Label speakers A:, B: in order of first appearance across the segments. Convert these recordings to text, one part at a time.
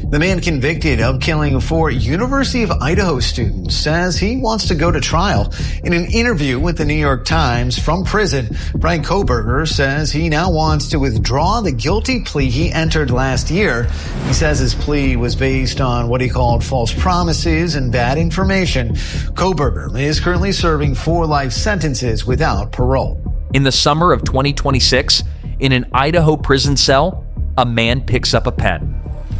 A: The man convicted of killing 4 University of Idaho students says he wants to go to trial. In an interview with the New York Times from prison, Bryan Kohberger says he now wants to withdraw the guilty plea he entered last year. He says his plea was based on what he called false promises and bad information. Kohberger is currently serving 4 life sentences without parole.
B: In the summer of 2026, in an Idaho prison cell, a man picks up a pen.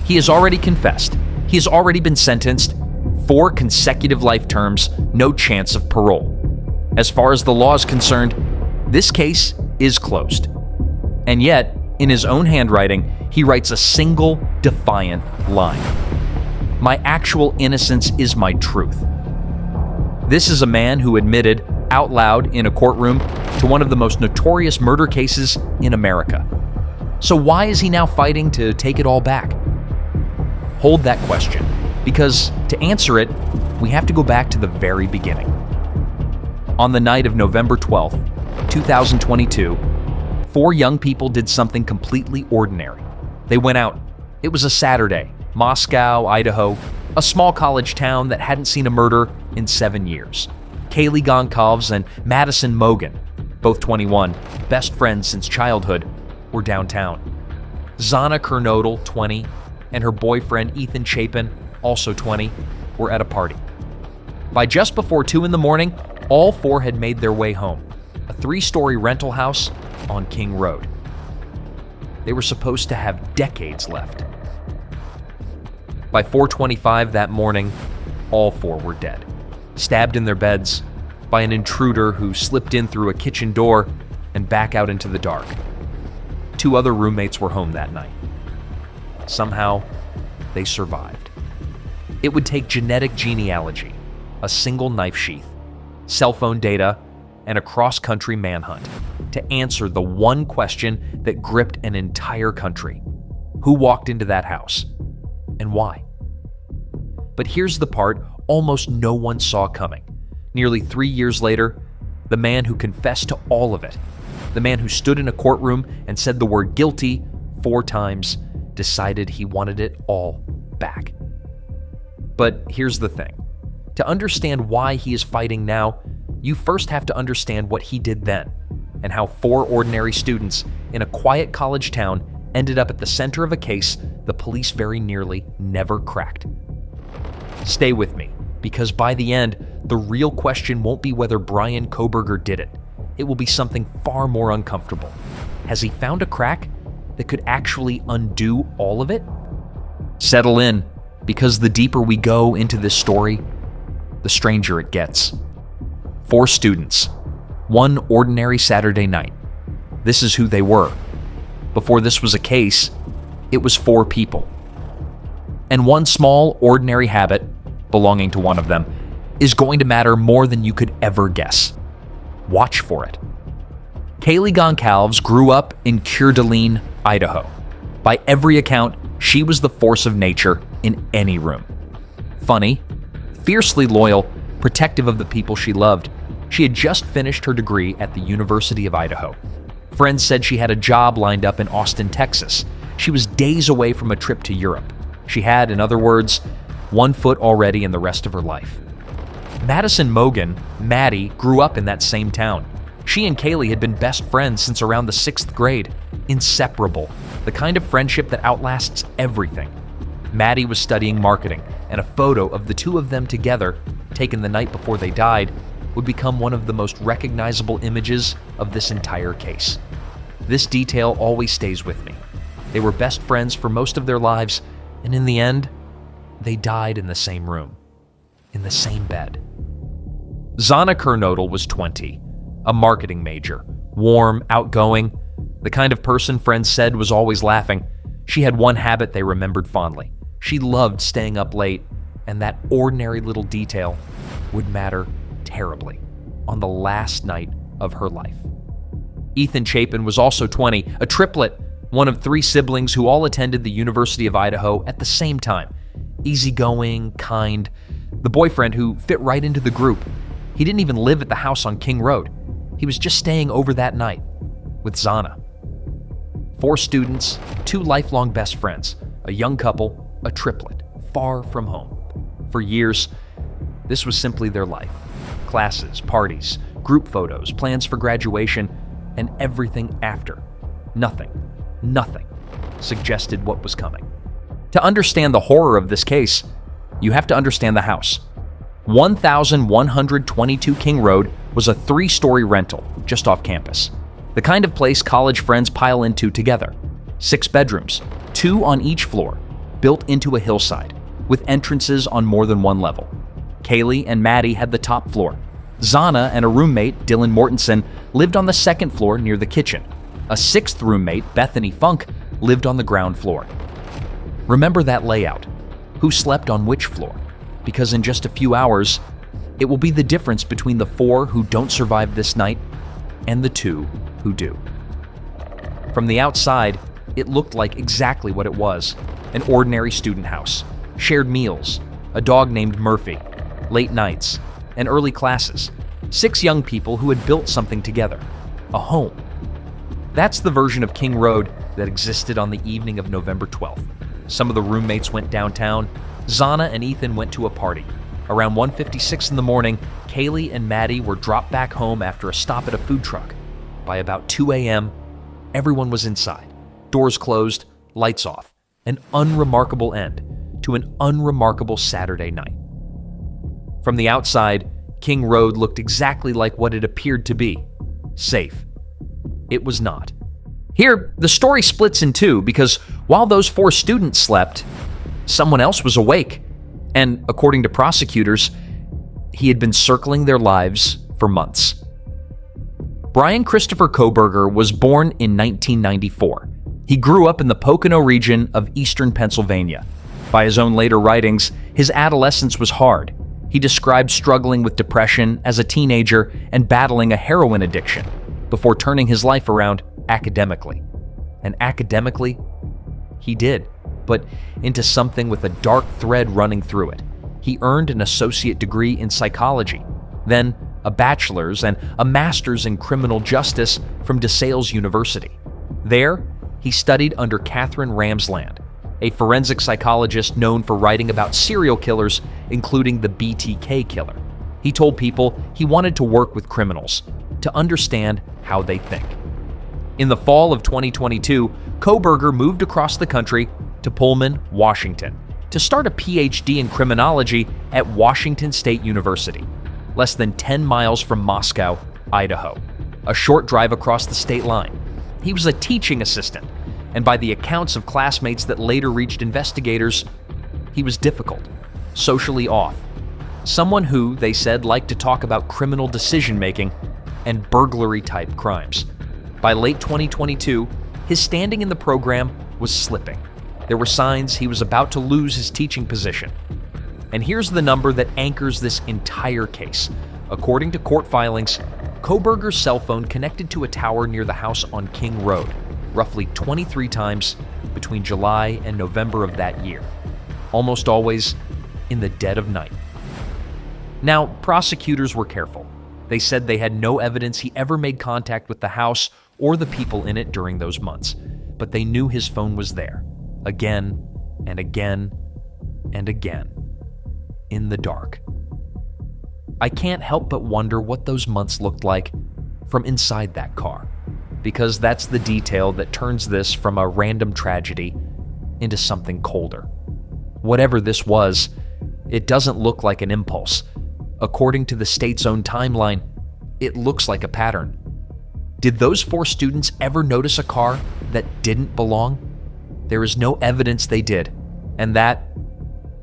B: He has already confessed. He has already been sentenced. 4 consecutive life terms, no chance of parole. As far as the law is concerned, this case is closed. And yet, in his own handwriting, he writes a single defiant line. "My actual innocence is my truth." This is a man who admitted out loud in a courtroom to one of the most notorious murder cases in America. So why is he now fighting to take it all back? Hold that question, because to answer it, we have to go back to the very beginning. On the night of November 12th, 2022, 4 young people did something completely ordinary. They went out. It was a Saturday, Moscow, Idaho, a small college town that hadn't seen a murder in 7 years. Kaylee Goncalves and Madison Mogen, both 21, best friends since childhood, were downtown. Xana Kernodle, 20, and her boyfriend Ethan Chapin, also 20, were at a party. By just before 2 in the morning, all 4 had made their way home, a 3-story rental house on King Road. They were supposed to have decades left. By 4:25 that morning, all 4 were dead, stabbed in their beds by an intruder who slipped in through a kitchen door and back out into the dark. 2 other roommates were home that night. Somehow, they survived. It would take genetic genealogy, a single knife sheath, cell phone data, and a cross-country manhunt to answer the one question that gripped an entire country. Who walked into that house, and why? But here's the part almost no one saw coming. Nearly 3 years later, the man who confessed to all of it, the man who stood in a courtroom and said the word guilty 4 times, decided he wanted it all back. But here's the thing. To understand why he is fighting now, you first have to understand what he did then, and how 4 ordinary students in a quiet college town ended up at the center of a case the police very nearly never cracked. Stay with me, because by the end, the real question won't be whether Bryan Kohberger did it. It will be something far more uncomfortable. Has he found a crack that could actually undo all of it? Settle in, because the deeper we go into this story, the stranger it gets. 4 students, one ordinary Saturday night. This is who they were. Before this was a case, it was 4 people. And one small, ordinary habit, belonging to one of them, is going to matter more than you could ever guess. Watch for it. Kaylee Goncalves grew up in Coeur d'Alene, Idaho. By every account, she was the force of nature in any room. Funny, fiercely loyal, protective of the people she loved. She had just finished her degree at the University of Idaho. Friends said she had a job lined up in Austin, Texas. She was days away from a trip to Europe. She had, in other words, 1 foot already in the rest of her life. Madison Mogen, Maddie, grew up in that same town. She and Kaylee had been best friends since around the 6th grade. Inseparable, the kind of friendship that outlasts everything. Maddie was studying marketing, and a photo of the 2 of them together, taken the night before they died, would become one of the most recognizable images of this entire case. This detail always stays with me. They were best friends for most of their lives, and in the end, they died in the same room, in the same bed. Xana Kernodle was 20, a marketing major, warm, outgoing, the kind of person friends said was always laughing. She had one habit they remembered fondly. She loved staying up late, and that ordinary little detail would matter terribly on the last night of her life. Ethan Chapin was also 20, a triplet, one of 3 siblings who all attended the University of Idaho at the same time. Easygoing, kind, the boyfriend who fit right into the group. He didn't even live at the house on King Road. He was just staying over that night with Xana. 4 students, 2 lifelong best friends, a young couple, a triplet, far from home. For years, this was simply their life. Classes, parties, group photos, plans for graduation, and everything after. Nothing suggested what was coming. To understand the horror of this case, you have to understand the house. 1122 King Road was a 3-story rental just off campus. The kind of place college friends pile into together. 6 bedrooms, 2 on each floor, built into a hillside, with entrances on more than one level. Kaylee and Maddie had the top floor. Xana and a roommate, Dylan Mortensen, lived on the 2nd floor near the kitchen. A 6th roommate, Bethany Funk, lived on the ground floor. Remember that layout. Who slept on which floor? Because in just a few hours, it will be the difference between the 4 who don't survive this night and the 2 who do. From the outside, it looked like exactly what it was: an ordinary student house. Shared meals, a dog named Murphy, late nights, and early classes. 6 young people who had built something together. A home. That's the version of King Road that existed on the evening of November 12th. Some of the roommates went downtown. Xana and Ethan went to a party. Around 1:56 in the morning, Kaylee and Maddie were dropped back home after a stop at a food truck. By about 2 a.m., everyone was inside. Doors closed, lights off. An unremarkable end to an unremarkable Saturday night. From the outside, King Road looked exactly like what it appeared to be: safe. It was not. Here, the story splits in two because while those 4 students slept, someone else was awake, and according to prosecutors, he had been circling their lives for months. Bryan Christopher Kohberger was born in 1994. He grew up in the Pocono region of eastern Pennsylvania. By his own later writings, his adolescence was hard. He described struggling with depression as a teenager and battling a heroin addiction before turning his life around academically. And academically, he did, but into something with a dark thread running through it. He earned an associate degree in psychology, then a bachelor's and a master's in criminal justice from DeSales University. There, he studied under Catherine Ramsland, a forensic psychologist known for writing about serial killers, including the BTK killer. He told people he wanted to work with criminals to understand how they think. In the fall of 2022, Kohberger moved across the country to Pullman, Washington, to start a PhD in criminology at Washington State University, less than 10 miles from Moscow, Idaho, a short drive across the state line. He was a teaching assistant, and by the accounts of classmates that later reached investigators, he was difficult, socially off, someone who, they said, liked to talk about criminal decision-making and burglary-type crimes. By late 2022, his standing in the program was slipping. There were signs he was about to lose his teaching position. And here's the number that anchors this entire case. According to court filings, Kohberger's cell phone connected to a tower near the house on King Road, roughly 23 times between July and November of that year, almost always in the dead of night. Now, prosecutors were careful. They said they had no evidence he ever made contact with the house or the people in it during those months, but they knew his phone was there, again and again and again, in the dark. I can't help but wonder what those months looked like from inside that car, because that's the detail that turns this from a random tragedy into something colder. Whatever this was, it doesn't look like an impulse. According to the state's own timeline, it looks like a pattern. Did those 4 students ever notice a car that didn't belong? There is no evidence they did, and that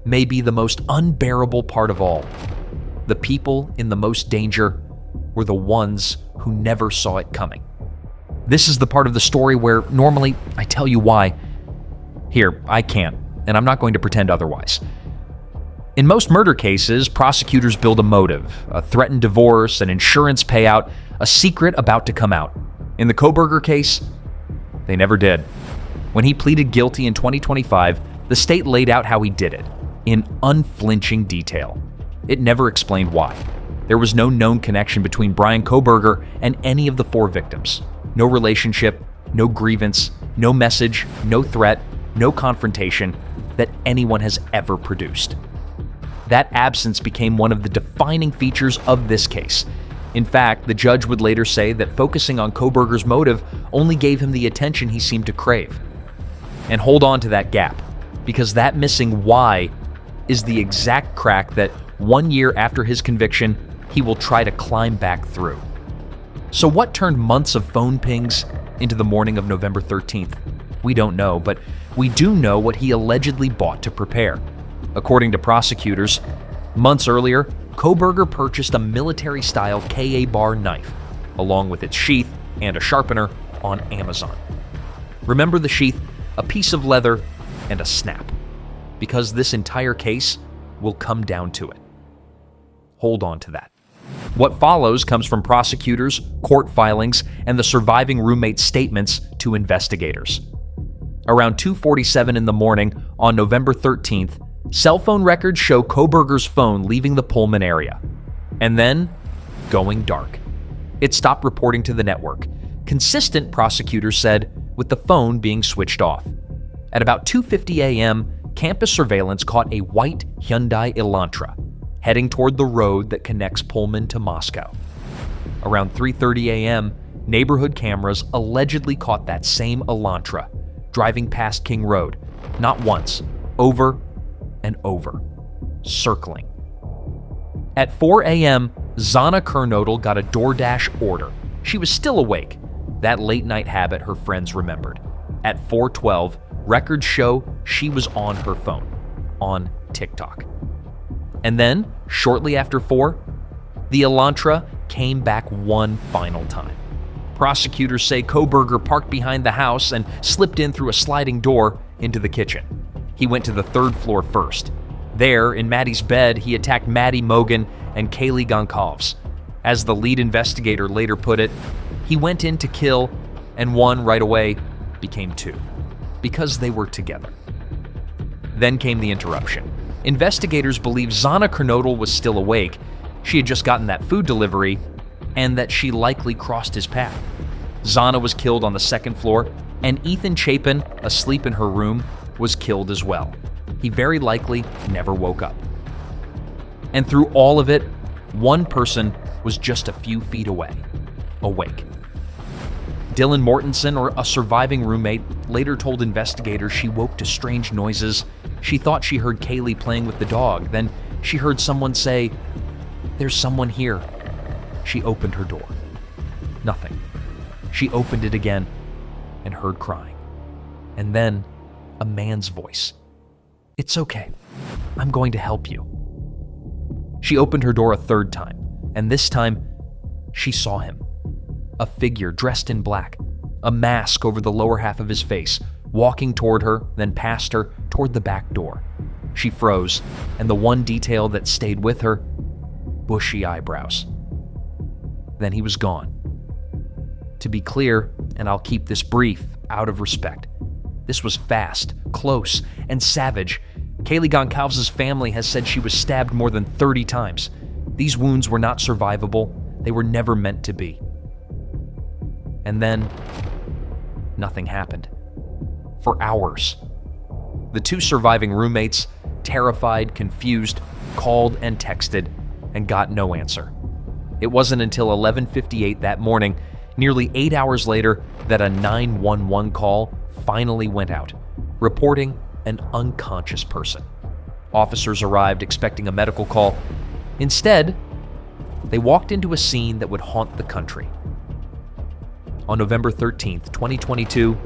B: may be the most unbearable part of all. The people in the most danger were the ones who never saw it coming. This is the part of the story where normally I tell you why. Here, I can't, and I'm not going to pretend otherwise. In most murder cases, prosecutors build a motive, a threatened divorce, an insurance payout, a secret about to come out. In the Kohberger case, they never did. When he pleaded guilty in 2025, the state laid out how he did it, in unflinching detail. It never explained why. There was no known connection between Bryan Kohberger and any of the 4 victims. No relationship, no grievance, no message, no threat, no confrontation that anyone has ever produced. That absence became one of the defining features of this case. In fact, the judge would later say that focusing on Kohberger's motive only gave him the attention he seemed to crave. And hold on to that gap, because that missing why is the exact crack that 1 year after his conviction, he will try to climb back through. So what turned months of phone pings into the morning of November 13th? We don't know, but we do know what he allegedly bought to prepare. According to prosecutors, months earlier, Kohberger purchased a military-style Ka bar knife, along with its sheath and a sharpener, on Amazon. Remember the sheath? A piece of leather and a snap. Because this entire case will come down to it. Hold on to that. What follows comes from prosecutors, court filings, and the surviving roommate's statements to investigators. Around 2:47 in the morning on November 13th, cell phone records show Kohberger's phone leaving the Pullman area, and then going dark. It stopped reporting to the network, consistent, prosecutors said, with the phone being switched off. At about 2:50 a.m., campus surveillance caught a white Hyundai Elantra heading toward the road that connects Pullman to Moscow. Around 3:30 a.m., neighborhood cameras allegedly caught that same Elantra driving past King Road, not once, over and over, circling. At 4 a.m., Xana Kernodle got a DoorDash order. She was still awake, that late-night habit her friends remembered. At 4:12, records show she was on her phone, on TikTok. And then, shortly after 4, the Elantra came back one final time. Prosecutors say Kohberger parked behind the house and slipped in through a sliding door into the kitchen. He went to the 3rd floor first. There, in Maddie's bed, he attacked Madison Mogen and Kaylee Goncalves. As the lead investigator later put it, he went in to kill, and one right away became 2, because they were together. Then came the interruption. Investigators believe Xana Kernodle was still awake. She had just gotten that food delivery, and that she likely crossed his path. Xana was killed on the 2nd floor, and Ethan Chapin, asleep in her room, was killed as well. He very likely never woke up. And through all of it, one person was just a few feet away, awake. Dylan Mortensen, or a surviving roommate, later told investigators she woke to strange noises. She thought she heard Kaylee playing with the dog. Then she heard someone say, "There's someone here." She opened her door. Nothing. She opened it again and heard crying. And then a man's voice. "It's okay. I'm going to help you." She opened her door a 3rd time, and this time she saw him. A figure dressed in black, a mask over the lower half of his face, walking toward her, then past her, toward the back door. She froze, and the one detail that stayed with her, bushy eyebrows. Then he was gone. To be clear, and I'll keep this brief, out of respect, this was fast, close, and savage. Kaylee Goncalves' family has said she was stabbed more than 30 times. These wounds were not survivable. They were never meant to be. And then, nothing happened. For hours. The 2 surviving roommates, terrified, confused, called and texted, and got no answer. It wasn't until 11:58 that morning, nearly 8 hours later, that a 911 call finally went out, reporting an unconscious person. Officers arrived expecting a medical call. Instead, they walked into a scene that would haunt the country. On November 13th, 2022,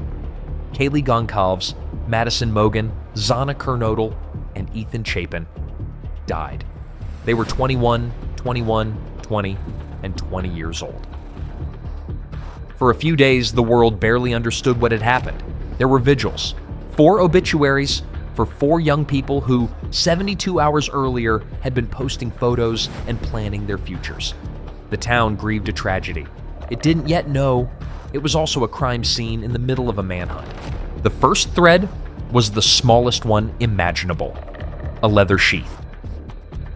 B: Kaylee Goncalves, Madison Mogen, Xana Kernodle, and Ethan Chapin died. They were 21, 21, 20, and 20 years old. For a few days, the world barely understood what had happened. There were vigils, 4 obituaries for 4 young people who, 72 hours earlier, had been posting photos and planning their futures. The town grieved a tragedy. It didn't yet know it was also a crime scene in the middle of a manhunt. The first thread was the smallest one imaginable, a leather sheath.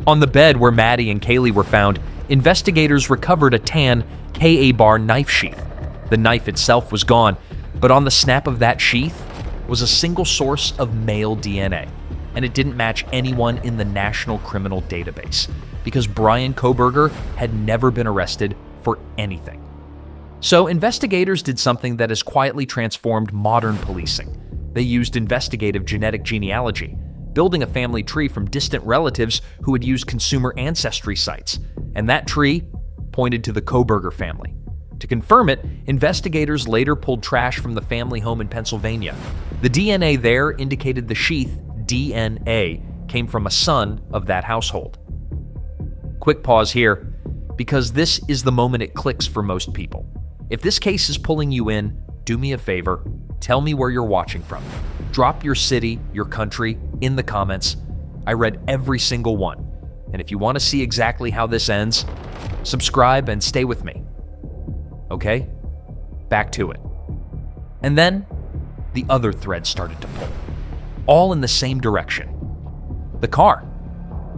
B: On the bed where Maddie and Kaylee were found, investigators recovered a tan Ka bar knife sheath. The knife itself was gone, but on the snap of that sheath was a single source of male DNA, and it didn't match anyone in the National Criminal Database because Bryan Kohberger had never been arrested for anything. So investigators did something that has quietly transformed modern policing. They used investigative genetic genealogy, building a family tree from distant relatives who had used consumer ancestry sites, and that tree pointed to the Kohberger family. To confirm it, investigators later pulled trash from the family home in Pennsylvania. The DNA there indicated the sheath, DNA, came from a son of that household. Quick pause here, because this is the moment it clicks for most people. If this case is pulling you in, do me a favor, tell me where you're watching from. Drop your city, your country, in the comments. I read every single one. And if you want to see exactly how this ends, subscribe and stay with me. Okay? Back to it. And then, the other thread started to pull. All in the same direction. The car.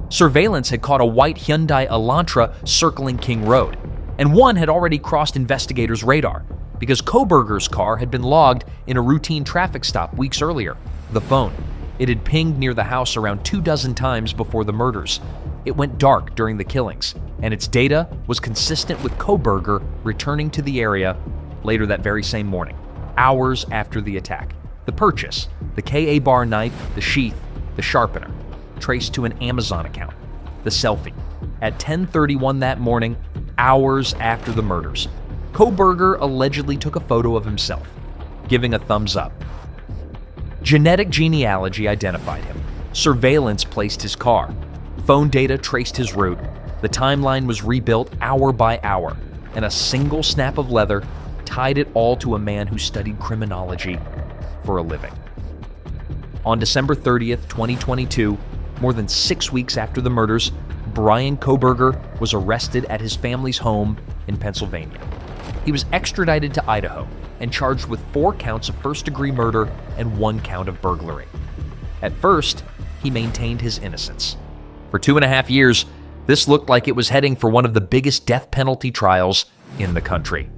B: Surveillance had caught a white Hyundai Elantra circling King Road, and one had already crossed investigators' radar because Kohberger's car had been logged in a routine traffic stop weeks earlier. The phone. It had pinged near the house around 24 times before the murders. It went dark during the killings, and its data was consistent with Kohberger returning to the area later that very same morning, hours after the attack. The purchase, the Ka bar knife, the sheath, the sharpener, traced to an Amazon account. The selfie. At 10:31 that morning, hours after the murders, Kohberger allegedly took a photo of himself, giving a thumbs up. Genetic genealogy identified him. Surveillance placed his car. Phone data traced his route. The timeline was rebuilt hour by hour, and a single snap of leather tied it all to a man who studied criminology for a living. On December 30th, 2022, more than 6 weeks after the murders, Bryan Kohberger was arrested at his family's home in Pennsylvania. He was extradited to Idaho and charged with 4 counts of first-degree murder and 1 count of burglary. At first, he maintained his innocence. For 2.5 years, this looked like it was heading for one of the biggest death penalty trials in the country.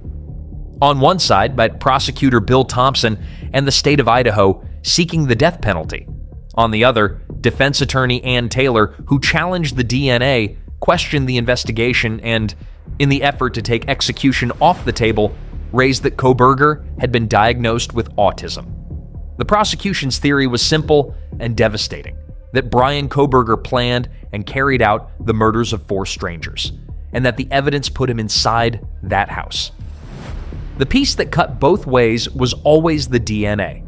B: On one side, by prosecutor Bill Thompson and the state of Idaho seeking the death penalty. On the other, defense attorney Ann Taylor, who challenged the DNA, questioned the investigation and, in the effort to take execution off the table, raised that Kohberger had been diagnosed with autism. The prosecution's theory was simple and devastating, that Bryan Kohberger planned and carried out the murders of 4 strangers, and that the evidence put him inside that house. The piece that cut both ways was always the DNA.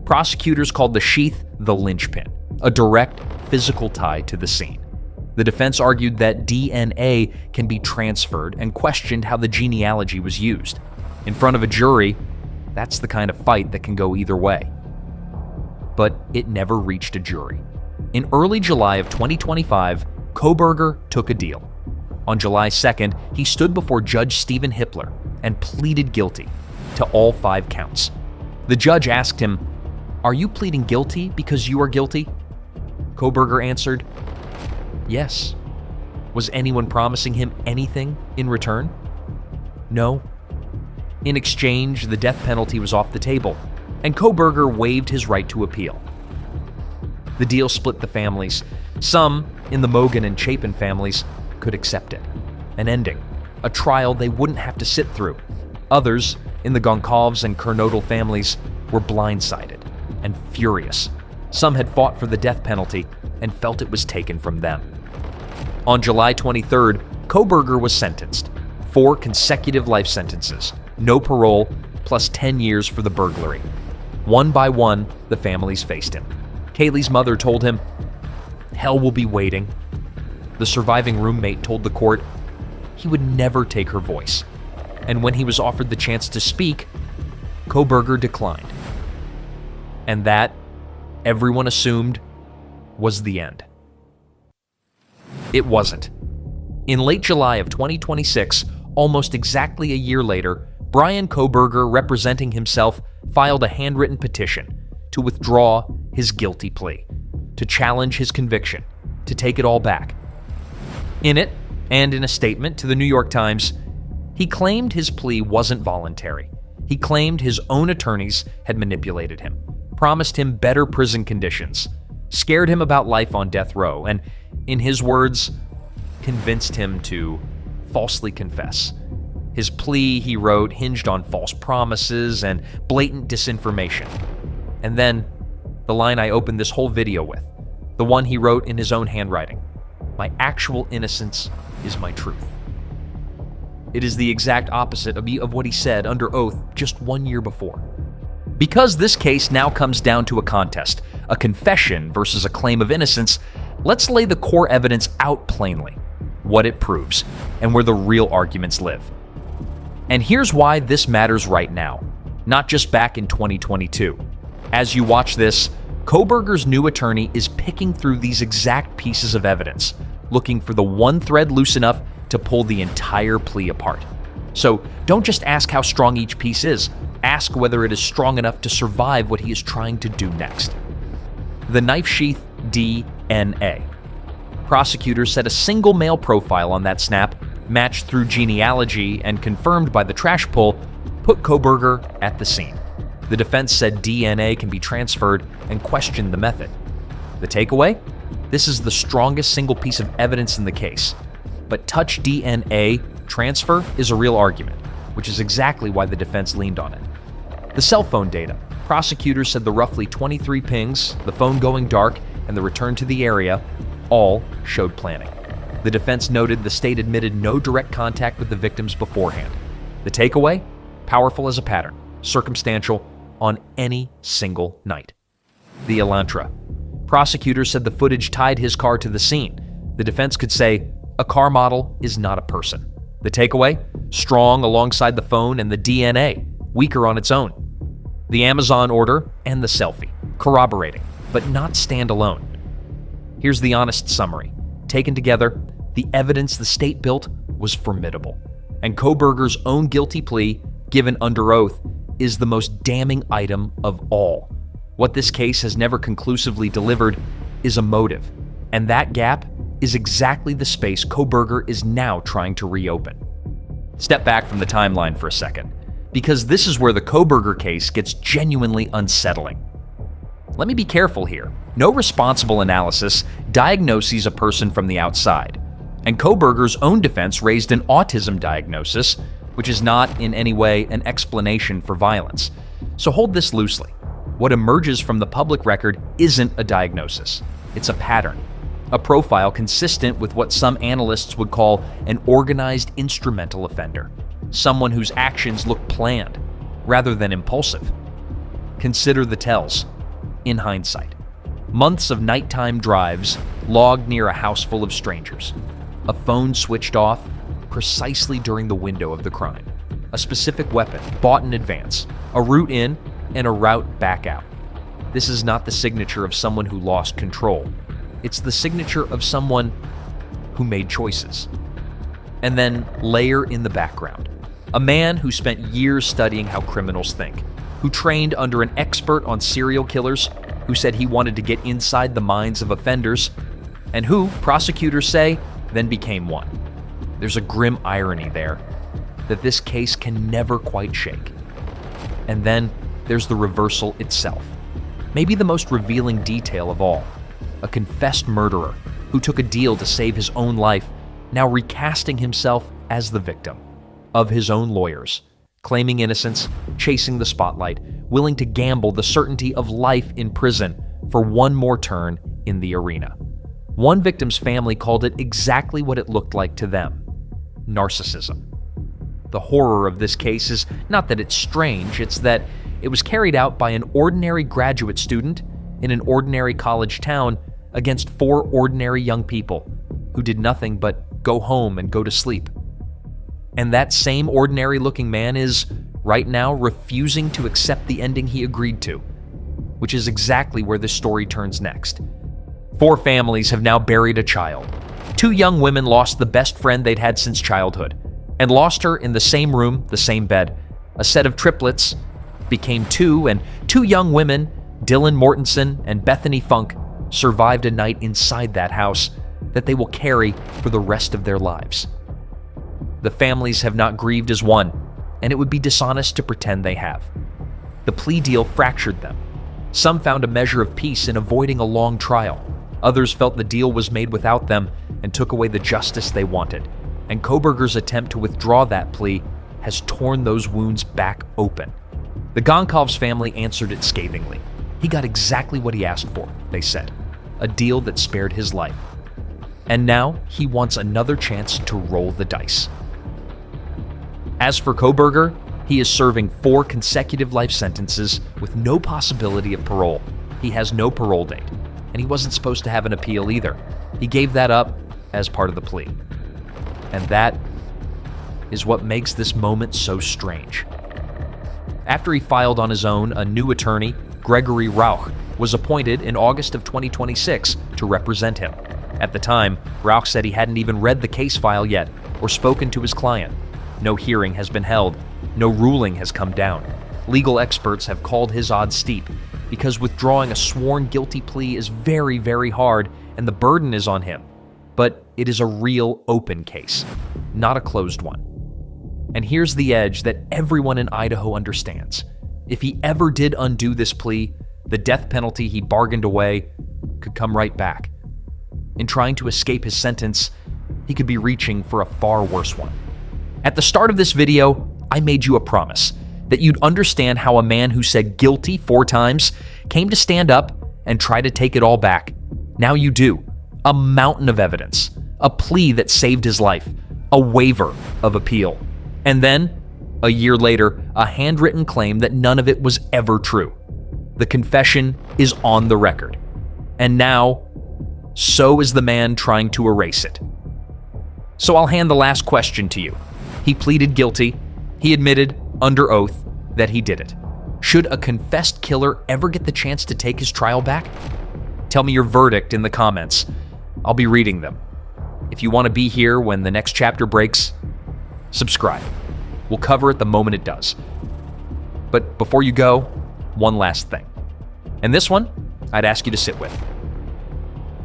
B: Prosecutors called the sheath the linchpin, a direct physical tie to the scene. The defense argued that DNA can be transferred and questioned how the genealogy was used. In front of a jury, that's the kind of fight that can go either way. But it never reached a jury. In early July of 2025, Kohberger took a deal. On July 2nd, he stood before Judge Stephen Hippler and pleaded guilty to all 5 counts. The judge asked him, "Are you pleading guilty because you are guilty?" Kohberger answered, "Yes." Was anyone promising him anything in return? No. In exchange, the death penalty was off the table, and Kohberger waived his right to appeal. The deal split the families. Some, in the Mogen and Chapin families, could accept it. An ending, a trial they wouldn't have to sit through. Others, in the Goncalves and Kernodle families, were blindsided and furious. Some had fought for the death penalty and felt it was taken from them. On July 23rd, Kohberger was sentenced. 4 consecutive life sentences, no parole, plus 10 years for the burglary. One by one, the families faced him. Kaylee's mother told him, "Hell will be waiting." The surviving roommate told the court he would never take her voice. And when he was offered the chance to speak, Kohberger declined. And that, everyone assumed, was the end. It wasn't. In late July of 2026, almost exactly a year later, Bryan Kohberger, representing himself, filed a handwritten petition to withdraw his guilty plea, to challenge his conviction, to take it all back. In it, and in a statement to the New York Times, he claimed his plea wasn't voluntary. He claimed his own attorneys had manipulated him. promised him better prison conditions, scared him about life on death row, and, in his words, convinced him to falsely confess. His plea, he wrote, hinged on false promises and blatant disinformation. And then, the line I opened this whole video with, the one he wrote in his own handwriting, "My actual innocence is my truth." It is the exact opposite of what he said under oath just 1 year before. Because this case now comes down to a contest, a confession versus a claim of innocence, let's lay the core evidence out plainly, what it proves, and where the real arguments live. And here's why this matters right now, not just back in 2022. As you watch this, Kohberger's new attorney is picking through these exact pieces of evidence, looking for the one thread loose enough to pull the entire plea apart. So don't just ask how strong each piece is, ask whether it is strong enough to survive what he is trying to do next. The knife sheath DNA. Prosecutors said a single male profile on that snap, matched through genealogy and confirmed by the trash pull, put Kohberger at the scene. The defense said DNA can be transferred and questioned the method. The takeaway? This is the strongest single piece of evidence in the case. But touch DNA transfer is a real argument, which is exactly why the defense leaned on it. The cell phone data. Prosecutors said the roughly 23 pings, the phone going dark, and the return to the area all showed planning. The defense noted the state admitted no direct contact with the victims beforehand. The takeaway? Powerful as a pattern, circumstantial, on any single night. The Elantra. Prosecutors said the footage tied his car to the scene. The defense could say, a car model is not a person. The takeaway? Strong alongside the phone and the DNA, weaker on its own. The Amazon order and the selfie, corroborating, but not standalone. Here's the honest summary. Taken together, the evidence the state built was formidable. And Kohberger's own guilty plea, given under oath, is the most damning item of all. What this case has never conclusively delivered is a motive. And that gap is exactly the space Kohberger is now trying to reopen. Step back from the timeline for a second, because this is where the Kohberger case gets genuinely unsettling. Let me be careful here. No responsible analysis diagnoses a person from the outside. And Kohberger's own defense raised an autism diagnosis, which is not in any way an explanation for violence. So hold this loosely. What emerges from the public record isn't a diagnosis. It's a pattern. A profile consistent with what some analysts would call an organized instrumental offender. Someone whose actions look planned, rather than impulsive. Consider the tells. In hindsight, months of nighttime drives logged near a house full of strangers. A phone switched off precisely during the window of the crime. A specific weapon bought in advance. A route in and a route back out. This is not the signature of someone who lost control. It's the signature of someone who made choices. And then layer in the background. A man who spent years studying how criminals think, who trained under an expert on serial killers, who said he wanted to get inside the minds of offenders, and who, prosecutors say, then became one. There's a grim irony there that this case can never quite shake. And then there's the reversal itself. Maybe the most revealing detail of all. A confessed murderer who took a deal to save his own life, now recasting himself as the victim of his own lawyers, claiming innocence, chasing the spotlight, willing to gamble the certainty of life in prison for one more turn in the arena. One victim's family called it exactly what it looked like to them: narcissism. The horror of this case is not that it's strange, it's that it was carried out by an ordinary graduate student in an ordinary college town against 4 ordinary young people who did nothing but go home and go to sleep. And that same ordinary-looking man is, right now, refusing to accept the ending he agreed to, which is exactly where this story turns next. 4 families have now buried a child. 2 young women lost the best friend they'd had since childhood, and lost her in the same room, the same bed. A set of triplets became 2, and 2 young women, Dylan Mortensen and Bethany Funk, survived a night inside that house that they will carry for the rest of their lives. The families have not grieved as one, and it would be dishonest to pretend they have. The plea deal fractured them. Some found a measure of peace in avoiding a long trial. Others felt the deal was made without them and took away the justice they wanted. And Kohberger's attempt to withdraw that plea has torn those wounds back open. The Goncalves family answered it scathingly. He got exactly what he asked for, they said, a deal that spared his life. And now he wants another chance to roll the dice. As for Kohberger, he is serving 4 consecutive life sentences with no possibility of parole. He has no parole date, and he wasn't supposed to have an appeal either. He gave that up as part of the plea. And that is what makes this moment so strange. After he filed on his own, a new attorney, Gregory Rauch, was appointed in August of 2026 to represent him. At the time, Rauch said he hadn't even read the case file yet or spoken to his client. No hearing has been held. No ruling has come down. Legal experts have called his odds steep because withdrawing a sworn guilty plea is very, very hard and the burden is on him. But it is a real open case, not a closed one. And here's the edge that everyone in Idaho understands. If he ever did undo this plea, the death penalty he bargained away could come right back. In trying to escape his sentence, he could be reaching for a far worse one. At the start of this video, I made you a promise that you'd understand how a man who said guilty 4 times came to stand up and try to take it all back. Now you do. A mountain of evidence, a plea that saved his life, a waiver of appeal. And then, a year later, a handwritten claim that none of it was ever true. The confession is on the record. And now, so is the man trying to erase it. So I'll hand the last question to you. He pleaded guilty. He admitted, under oath, that he did it. Should a confessed killer ever get the chance to take his trial back? Tell me your verdict in the comments. I'll be reading them. If you want to be here when the next chapter breaks, subscribe. We'll cover it the moment it does. But before you go, one last thing. And this one, I'd ask you to sit with.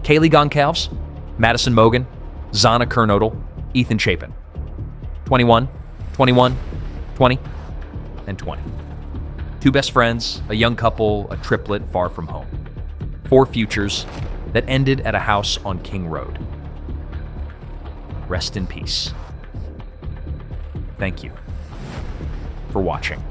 B: Kaylee Goncalves, Madison Mogen, Xana Kernodle, Ethan Chapin. 21, 21, 20, and 20. 2 best friends, a young couple, a triplet far from home. 4 futures that ended at a house on King Road. Rest in peace. Thank you for watching.